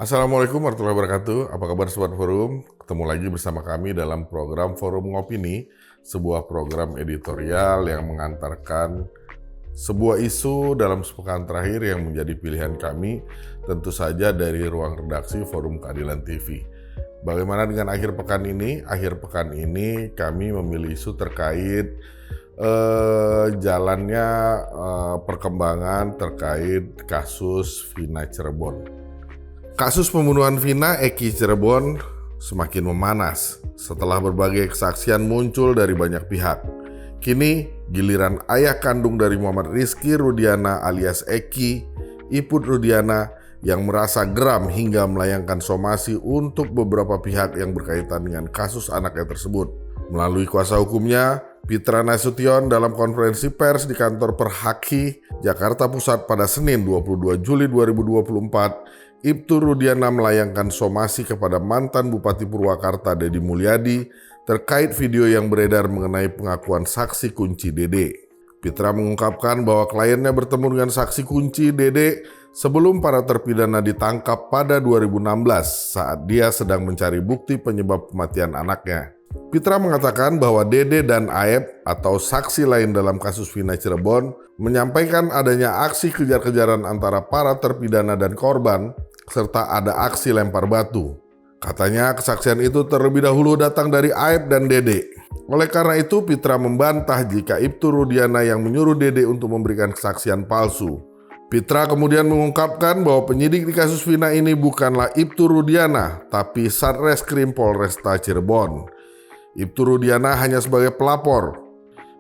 Assalamualaikum warahmatullahi wabarakatuh. Apa kabar Sobat Forum? Ketemu lagi bersama kami dalam program Forum Ngopini, sebuah program editorial yang mengantarkan sebuah isu dalam sepekan terakhir yang menjadi pilihan kami, tentu saja dari ruang redaksi Forum Keadilan TV. Bagaimana dengan akhir pekan ini? Akhir pekan ini kami memilih isu terkait jalannya perkembangan terkait kasus Vina Cirebon. Kasus pembunuhan Vina Eki Cirebon semakin memanas setelah berbagai kesaksian muncul dari banyak pihak. Kini giliran ayah kandung dari Muhammad Rizky Rudiana alias Eki, Iput Rudiana, yang merasa geram hingga melayangkan somasi untuk beberapa pihak yang berkaitan dengan kasus anaknya tersebut. Melalui kuasa hukumnya, Pitra Nasution, dalam konferensi pers di kantor Perhaki, Jakarta Pusat pada Senin 22 Juli 2024, Ibtu Rudiana melayangkan somasi kepada mantan Bupati Purwakarta Deddy Mulyadi terkait video yang beredar mengenai pengakuan saksi kunci Dede. Pitra mengungkapkan bahwa kliennya bertemu dengan saksi kunci Dede sebelum para terpidana ditangkap pada 2016 saat dia sedang mencari bukti penyebab kematian anaknya. Pitra mengatakan bahwa Dede dan Aep atau saksi lain dalam kasus Vina Cirebon menyampaikan adanya aksi kejar-kejaran antara para terpidana dan korban serta ada aksi lempar batu. Katanya kesaksian itu terlebih dahulu datang dari Aep dan Dede. Oleh karena itu Pitra membantah jika Ibtu Rudiana yang menyuruh Dede untuk memberikan kesaksian palsu. Pitra kemudian mengungkapkan bahwa penyidik di kasus Vina ini bukanlah Ibtu Rudiana, tapi Satreskrim Polresta Cirebon. Ibtu Rudiana hanya sebagai pelapor.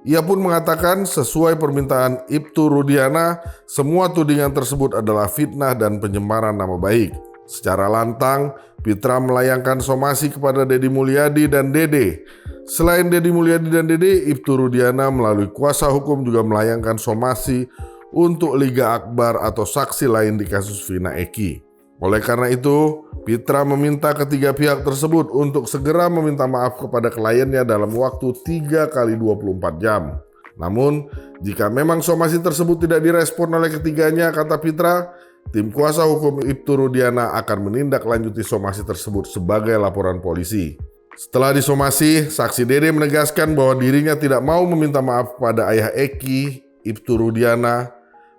Ia pun mengatakan sesuai permintaan Ibtu Rudiana, semua tudingan tersebut adalah fitnah dan pencemaran nama baik. Secara lantang, Pitra melayangkan somasi kepada Deddy Mulyadi dan Dede. Selain Deddy Mulyadi dan Dede, Ibtu Rudiana melalui kuasa hukum juga melayangkan somasi untuk Liga Akbar atau saksi lain di kasus Vina Eki. Oleh karena itu, Pitra meminta ketiga pihak tersebut untuk segera meminta maaf kepada kliennya dalam waktu 3 kali 24 jam. Namun, jika memang somasi tersebut tidak direspon oleh ketiganya, kata Pitra, tim kuasa hukum Ibtu Rudiana akan menindaklanjuti somasi tersebut sebagai laporan polisi. Setelah disomasi, saksi Dede menegaskan bahwa dirinya tidak mau meminta maaf kepada ayah Eki, Ibtu Rudiana,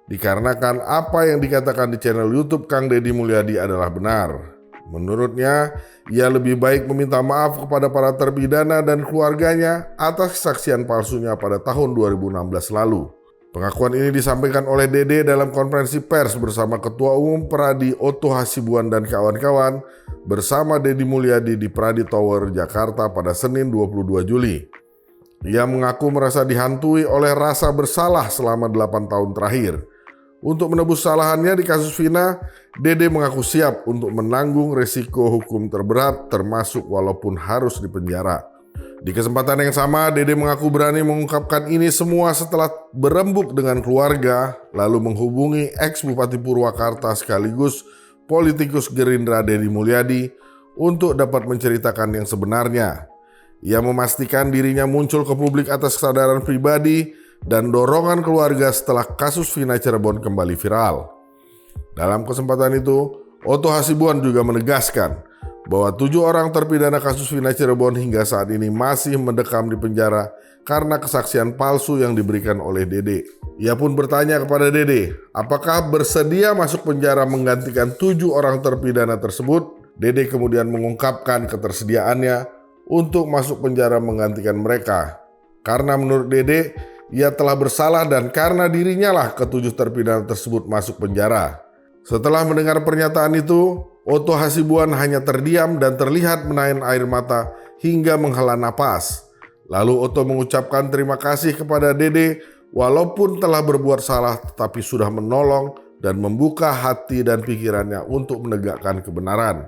dikarenakan apa yang dikatakan di channel YouTube Kang Deddy Mulyadi adalah benar. Menurutnya, ia lebih baik meminta maaf kepada para terpidana dan keluarganya atas kesaksian palsunya pada tahun 2016 lalu. Pengakuan ini disampaikan oleh Dede dalam konferensi pers bersama Ketua Umum Pradi Oto Hasibuan dan kawan-kawan bersama Deddy Mulyadi di Pradi Tower, Jakarta pada Senin 22 Juli. Ia mengaku merasa dihantui oleh rasa bersalah selama 8 tahun terakhir. Untuk menebus kesalahannya di kasus Vina, Dede mengaku siap untuk menanggung resiko hukum terberat termasuk walaupun harus dipenjara. Di kesempatan yang sama, Dede mengaku berani mengungkapkan ini semua setelah berembuk dengan keluarga, lalu menghubungi ex-Bupati Purwakarta sekaligus politikus Gerindra Deddy Mulyadi untuk dapat menceritakan yang sebenarnya. Ia memastikan dirinya muncul ke publik atas kesadaran pribadi dan dorongan keluarga setelah kasus Vina Cirebon kembali viral. Dalam kesempatan itu, Oto Hasibuan juga menegaskan bahwa 7 orang terpidana kasus Vina Cirebon hingga saat ini masih mendekam di penjara karena kesaksian palsu yang diberikan oleh Dede. Ia pun bertanya kepada Dede, apakah bersedia masuk penjara menggantikan 7 orang terpidana tersebut? Dede kemudian mengungkapkan ketersediaannya untuk masuk penjara menggantikan mereka. Karena menurut Dede, ia telah bersalah dan karena dirinya lah ke-7 terpidana tersebut masuk penjara. Setelah mendengar pernyataan itu, Oto Hasibuan hanya terdiam dan terlihat menahan air mata hingga menghela napas. Lalu Oto mengucapkan terima kasih kepada Dede walaupun telah berbuat salah tetapi sudah menolong dan membuka hati dan pikirannya untuk menegakkan kebenaran.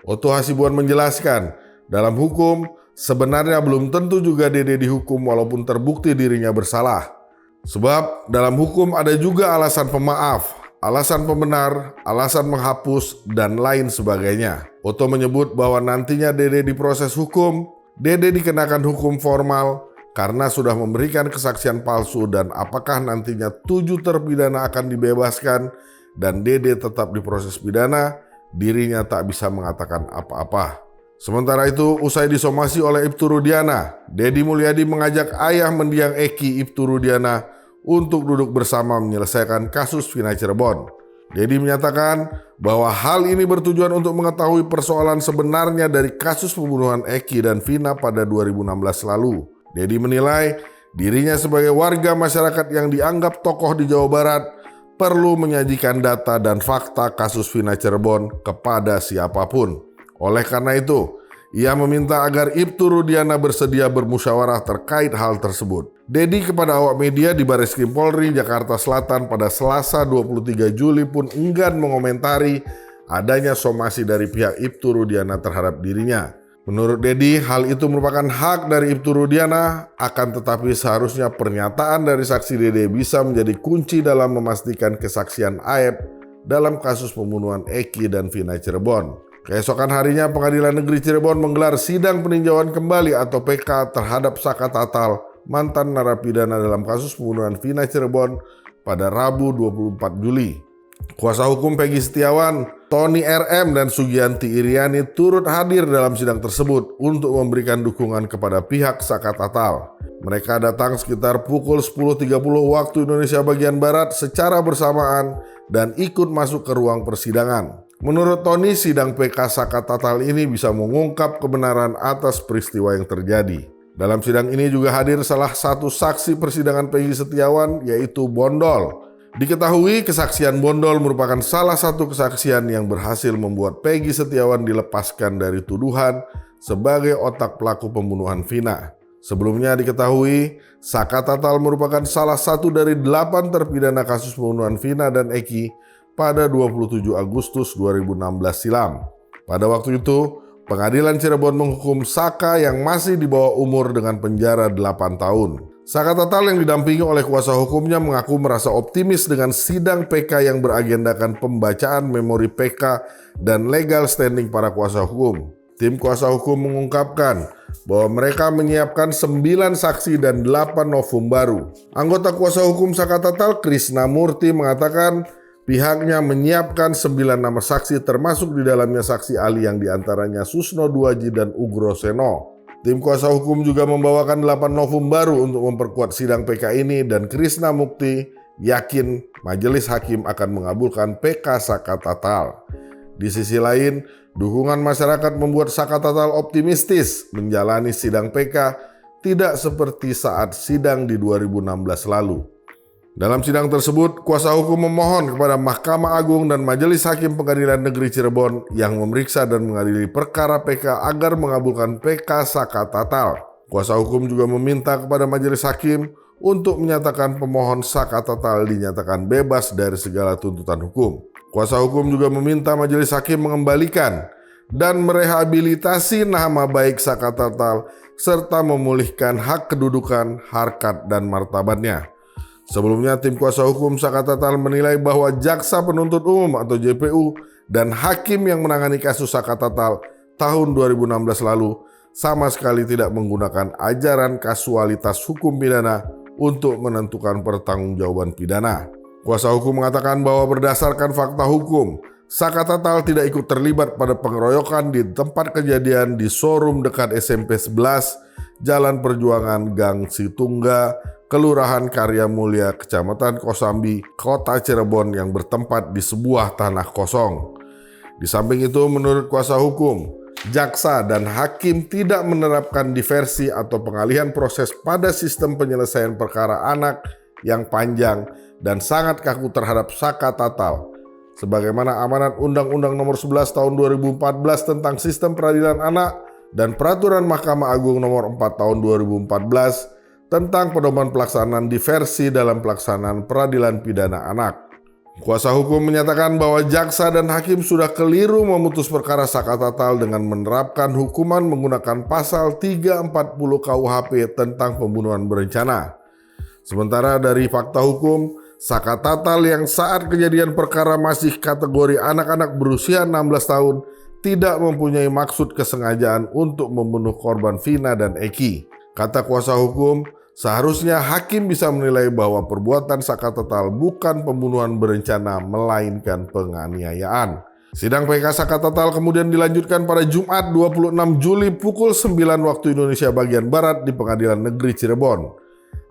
Oto Hasibuan menjelaskan, dalam hukum, sebenarnya belum tentu juga Dede dihukum walaupun terbukti dirinya bersalah. Sebab dalam hukum ada juga alasan pemaaf, alasan pembenar, alasan menghapus, dan lain sebagainya. Oto menyebut bahwa nantinya Dede diproses hukum, Dede dikenakan hukum formal karena sudah memberikan kesaksian palsu dan apakah nantinya 7 terpidana akan dibebaskan dan Dede tetap diproses pidana, dirinya tak bisa mengatakan apa-apa. Sementara itu, usai disomasi oleh Ibtu Rudiana, Deddy Mulyadi mengajak ayah mendiang Eki, Ibtu Rudiana, untuk duduk bersama menyelesaikan kasus Vina Cirebon. Deddy menyatakan bahwa hal ini bertujuan untuk mengetahui persoalan sebenarnya dari kasus pembunuhan Eki dan Vina pada 2016 lalu. Deddy menilai dirinya sebagai warga masyarakat yang dianggap tokoh di Jawa Barat perlu menyajikan data dan fakta kasus Vina Cirebon kepada siapapun. Oleh karena itu, ia meminta agar Ibtu Rudiana bersedia bermusyawarah terkait hal tersebut. Deddy kepada awak media di Bareskrim Polri Jakarta Selatan pada Selasa 23 Juli pun enggan mengomentari adanya somasi dari pihak Ibtu Rudiana terhadap dirinya. Menurut Deddy, hal itu merupakan hak dari Ibtu Rudiana, akan tetapi seharusnya pernyataan dari saksi Dede bisa menjadi kunci dalam memastikan kesaksian Aep dalam kasus pembunuhan Eki dan Vina Cirebon. Keesokan harinya Pengadilan Negeri Cirebon menggelar sidang peninjauan kembali atau PK terhadap Saka Tatal, mantan narapidana dalam kasus pembunuhan Vina Cirebon pada Rabu 24 Juli. Kuasa hukum Peggy Setiawan, Tony RM dan Sugianti Iriani turut hadir dalam sidang tersebut untuk memberikan dukungan kepada pihak Saka Tatal. Mereka datang sekitar pukul 10.30 waktu Indonesia bagian Barat secara bersamaan dan ikut masuk ke ruang persidangan. Menurut Tony, sidang PK Saka Tatal ini bisa mengungkap kebenaran atas peristiwa yang terjadi. Dalam sidang ini juga hadir salah satu saksi persidangan Peggy Setiawan, yaitu Bondol. Diketahui kesaksian Bondol merupakan salah satu kesaksian yang berhasil membuat Peggy Setiawan dilepaskan dari tuduhan sebagai otak pelaku pembunuhan Vina. Sebelumnya diketahui, Saka Tatal merupakan salah satu dari 8 terpidana kasus pembunuhan Vina dan Eki pada 27 Agustus 2016 silam. Pada waktu itu, Pengadilan Cirebon menghukum Saka yang masih di bawah umur dengan penjara 8 tahun. Saka Tatal yang didampingi oleh kuasa hukumnya mengaku merasa optimis dengan sidang PK yang beragendakan pembacaan memori PK dan legal standing para kuasa hukum. Tim kuasa hukum mengungkapkan bahwa mereka menyiapkan 9 saksi dan 8 novum baru. Anggota kuasa hukum Saka Tatal, Krishna Murti, mengatakan pihaknya menyiapkan 9 nama saksi termasuk di dalamnya saksi ahli yang diantaranya Susno Duaji dan Ugro Seno. Tim kuasa hukum juga membawakan 8 novum baru untuk memperkuat sidang PK ini dan Krishna Mukti yakin majelis hakim akan mengabulkan PK Saka Tatal. Di sisi lain, dukungan masyarakat membuat Saka Tatal optimistis menjalani sidang PK tidak seperti saat sidang di 2016 lalu. Dalam sidang tersebut, kuasa hukum memohon kepada Mahkamah Agung dan Majelis Hakim Pengadilan Negeri Cirebon yang memeriksa dan mengadili perkara PK agar mengabulkan PK Saka Tatal. Kuasa hukum juga meminta kepada Majelis Hakim untuk menyatakan pemohon Saka Tatal dinyatakan bebas dari segala tuntutan hukum. Kuasa hukum juga meminta Majelis Hakim mengembalikan dan merehabilitasi nama baik Saka Tatal serta memulihkan hak kedudukan, harkat, dan martabatnya. Sebelumnya, tim kuasa hukum Saka Tatal menilai bahwa Jaksa Penuntut Umum atau JPU dan hakim yang menangani kasus Saka Tatal tahun 2016 lalu sama sekali tidak menggunakan ajaran kasualitas hukum pidana untuk menentukan pertanggungjawaban pidana. Kuasa hukum mengatakan bahwa berdasarkan fakta hukum, Saka Tatal tidak ikut terlibat pada pengeroyokan di tempat kejadian di showroom dekat SMP 11, Jalan Perjuangan Gang Situngga, Kelurahan Karya Mulia, Kecamatan Kosambi, Kota Cirebon yang bertempat di sebuah tanah kosong. Di samping itu, menurut kuasa hukum, jaksa dan hakim tidak menerapkan diversi atau pengalihan proses pada sistem penyelesaian perkara anak yang panjang dan sangat kaku terhadap Saka Tatal. Sebagaimana amanat Undang-Undang Nomor 11 Tahun 2014 tentang Sistem Peradilan Anak dan Peraturan Mahkamah Agung Nomor 4 Tahun 2014 tentang pedoman pelaksanaan diversi dalam pelaksanaan peradilan pidana anak. Kuasa hukum menyatakan bahwa jaksa dan hakim sudah keliru memutus perkara Saka Tatal dengan menerapkan hukuman menggunakan pasal 340 KUHP tentang pembunuhan berencana. Sementara dari fakta hukum, Saka Tatal yang saat kejadian perkara masih kategori anak-anak berusia 16 tahun tidak mempunyai maksud kesengajaan untuk membunuh korban Vina dan Eki. Kata kuasa hukum, seharusnya hakim bisa menilai bahwa perbuatan Saka Tatal bukan pembunuhan berencana melainkan penganiayaan. Sidang PK Saka Tatal kemudian dilanjutkan pada Jumat 26 Juli pukul 9 waktu Indonesia bagian Barat di Pengadilan Negeri Cirebon.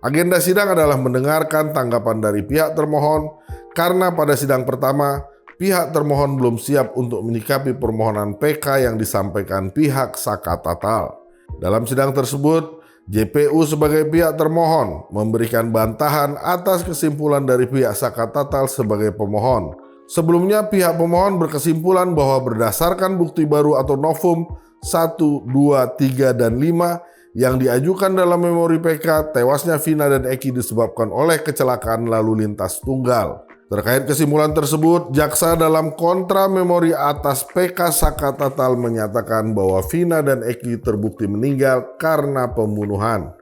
Agenda sidang adalah mendengarkan tanggapan dari pihak termohon karena pada sidang pertama pihak termohon belum siap untuk menyikapi permohonan PK yang disampaikan pihak Saka Tatal. Dalam sidang tersebut, JPU sebagai pihak termohon memberikan bantahan atas kesimpulan dari pihak Saka Tatal sebagai pemohon. Sebelumnya pihak pemohon berkesimpulan bahwa berdasarkan bukti baru atau novum 1, 2, 3, dan 5 yang diajukan dalam memori PK, tewasnya Vina dan Eki disebabkan oleh kecelakaan lalu lintas tunggal. Terkait kesimpulan tersebut, jaksa dalam kontra memori atas PK Saka Tatal menyatakan bahwa Vina dan Eki terbukti meninggal karena pembunuhan.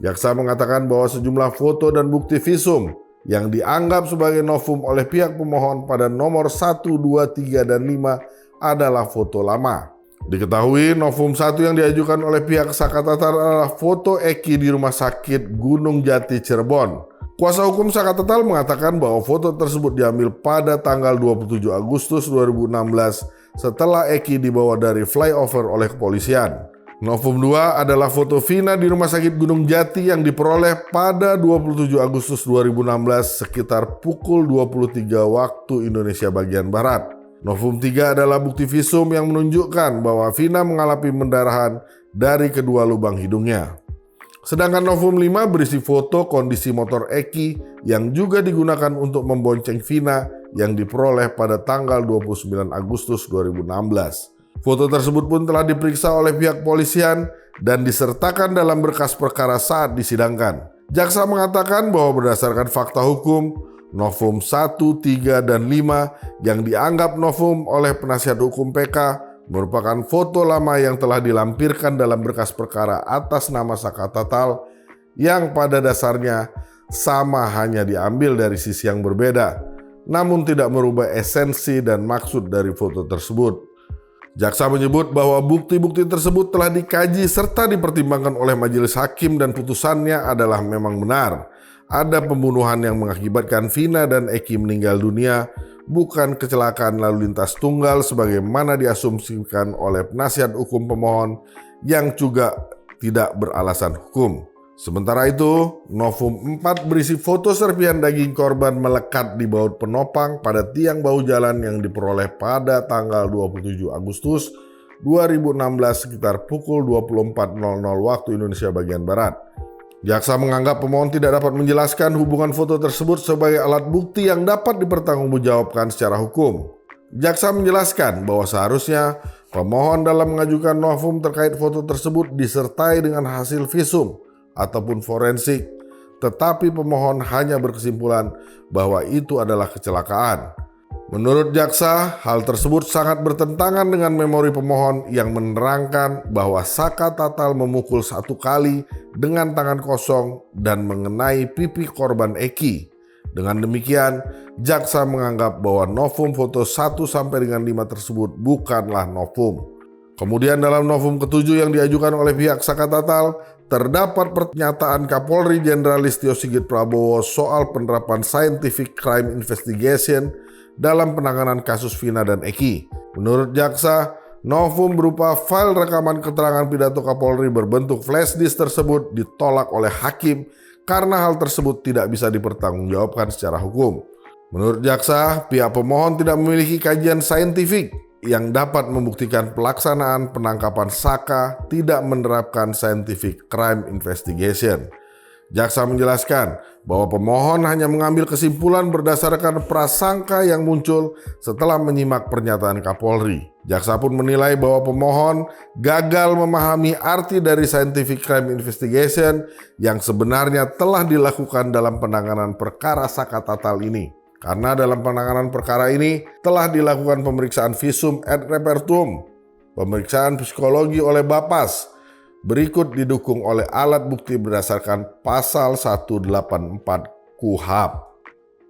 Jaksa mengatakan bahwa sejumlah foto dan bukti visum yang dianggap sebagai novum oleh pihak pemohon pada nomor 1, 2, 3, dan 5 adalah foto lama. Diketahui novum 1 yang diajukan oleh pihak Saka Tatal adalah foto Eki di Rumah Sakit Gunung Jati Cirebon. Kuasa hukum Saka Tatal mengatakan bahwa foto tersebut diambil pada tanggal 27 Agustus 2016 setelah Eki dibawa dari flyover oleh kepolisian. Novum 2 adalah foto Vina di Rumah Sakit Gunung Jati yang diperoleh pada 27 Agustus 2016 sekitar pukul 23 waktu Indonesia bagian Barat. Novum 3 adalah bukti visum yang menunjukkan bahwa Vina mengalami pendarahan dari kedua lubang hidungnya. Sedangkan novum 5 berisi foto kondisi motor Eki yang juga digunakan untuk membonceng Vina yang diperoleh pada tanggal 29 Agustus 2016. Foto tersebut pun telah diperiksa oleh pihak polisian dan disertakan dalam berkas perkara saat disidangkan. Jaksa mengatakan bahwa berdasarkan fakta hukum, novum 1, 3, dan 5 yang dianggap novum oleh penasihat hukum PK merupakan foto lama yang telah dilampirkan dalam berkas perkara atas nama Saka Tatal yang pada dasarnya sama, hanya diambil dari sisi yang berbeda, namun tidak merubah esensi dan maksud dari foto tersebut. Jaksa menyebut bahwa bukti-bukti tersebut telah dikaji serta dipertimbangkan oleh majelis hakim dan putusannya adalah memang benar. Ada pembunuhan yang mengakibatkan Vina dan Eki meninggal dunia, bukan kecelakaan lalu lintas tunggal sebagaimana diasumsikan oleh penasihat hukum pemohon yang juga tidak beralasan hukum. Sementara itu, novum 4 berisi foto serpihan daging korban melekat di baut penopang pada tiang bahu jalan yang diperoleh pada tanggal 27 Agustus 2016 sekitar pukul 24.00 waktu Indonesia bagian Barat. Jaksa menganggap pemohon tidak dapat menjelaskan hubungan foto tersebut sebagai alat bukti yang dapat dipertanggungjawabkan secara hukum. Jaksa menjelaskan bahwa seharusnya pemohon dalam mengajukan novum terkait foto tersebut disertai dengan hasil visum ataupun forensik, tetapi pemohon hanya berkesimpulan bahwa itu adalah kecelakaan. Menurut jaksa, hal tersebut sangat bertentangan dengan memori pemohon yang menerangkan bahwa Saka Tatal memukul 1 kali dengan tangan kosong dan mengenai pipi korban Eki. Dengan demikian, jaksa menganggap bahwa novum foto 1 sampai dengan 5 tersebut bukanlah novum. Kemudian dalam novum ke-7 yang diajukan oleh pihak Saka Tatal, terdapat pernyataan Kapolri Jenderal Listio Sigit Prabowo soal penerapan Scientific Crime Investigation dalam penanganan kasus Vina dan Eki. Menurut jaksa, novum berupa file rekaman keterangan pidato Kapolri berbentuk flash disk tersebut ditolak oleh hakim karena hal tersebut tidak bisa dipertanggungjawabkan secara hukum. Menurut jaksa, pihak pemohon tidak memiliki kajian saintifik yang dapat membuktikan pelaksanaan penangkapan Saka tidak menerapkan Scientific Crime Investigation. Jaksa menjelaskan bahwa pemohon hanya mengambil kesimpulan berdasarkan prasangka yang muncul setelah menyimak pernyataan Kapolri. Jaksa pun menilai bahwa pemohon gagal memahami arti dari Scientific Crime Investigation yang sebenarnya telah dilakukan dalam penanganan perkara Saka Tatal ini. Karena dalam penanganan perkara ini telah dilakukan pemeriksaan visum et repertum, pemeriksaan psikologi oleh Bapas, berikut didukung oleh alat bukti berdasarkan pasal 184 KUHP.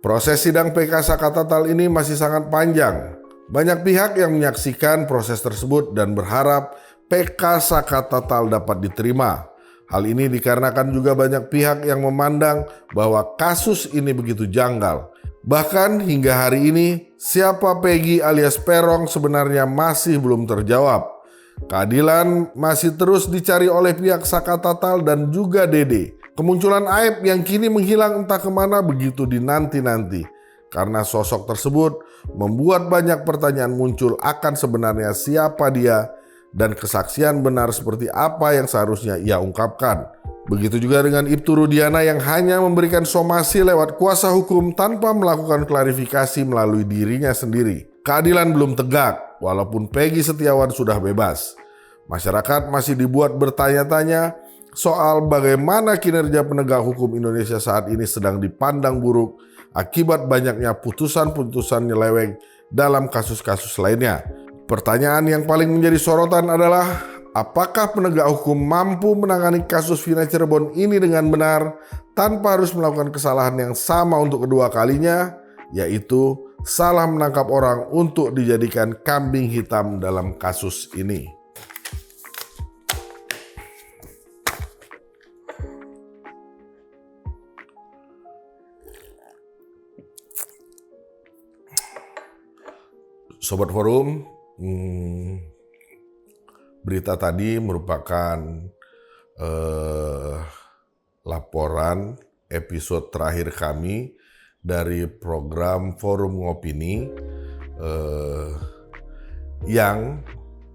Proses sidang PK Saka Tatal ini masih sangat panjang. Banyak pihak yang menyaksikan proses tersebut dan berharap PK Saka Tatal dapat diterima. Hal ini dikarenakan juga banyak pihak yang memandang bahwa kasus ini begitu janggal. Bahkan hingga hari ini, siapa Peggy alias Peron sebenarnya masih belum terjawab. Keadilan masih terus dicari oleh pihak Saka Tatal dan juga Dede. Kemunculan Aep yang kini menghilang entah kemana begitu dinanti-nanti. Karena sosok tersebut membuat banyak pertanyaan muncul akan sebenarnya siapa dia dan kesaksian benar seperti apa yang seharusnya ia ungkapkan. Begitu juga dengan Ibtu Rudiana yang hanya memberikan somasi lewat kuasa hukum tanpa melakukan klarifikasi melalui dirinya sendiri. Keadilan belum tegak, walaupun Peggy Setiawan sudah bebas. Masyarakat masih dibuat bertanya-tanya soal bagaimana kinerja penegak hukum Indonesia saat ini sedang dipandang buruk akibat banyaknya putusan-putusan nyeleweng dalam kasus-kasus lainnya. Pertanyaan yang paling menjadi sorotan adalah, apakah penegak hukum mampu menangani kasus Vina Cirebon ini dengan benar tanpa harus melakukan kesalahan yang sama untuk kedua kalinya, yaitu salah menangkap orang untuk dijadikan kambing hitam dalam kasus ini. Sobat Forum, berita tadi merupakan laporan episode terakhir kami dari program Forum Ngopini yang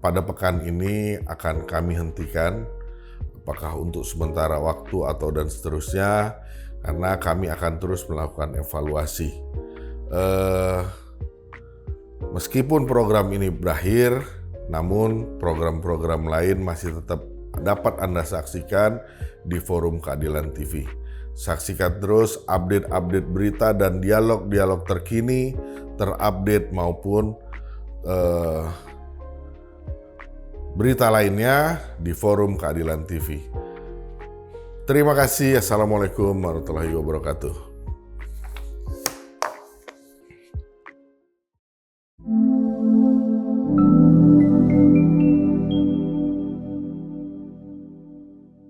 pada pekan ini akan kami hentikan, apakah untuk sementara waktu atau dan seterusnya, karena kami akan terus melakukan evaluasi. Meskipun program ini berakhir, namun program-program lain masih tetap dapat Anda saksikan di Forum Keadilan TV. Saksikan terus update-update berita dan dialog-dialog terkini, terupdate maupun berita lainnya di Forum Keadilan TV. Terima kasih. Assalamualaikum warahmatullahi wabarakatuh.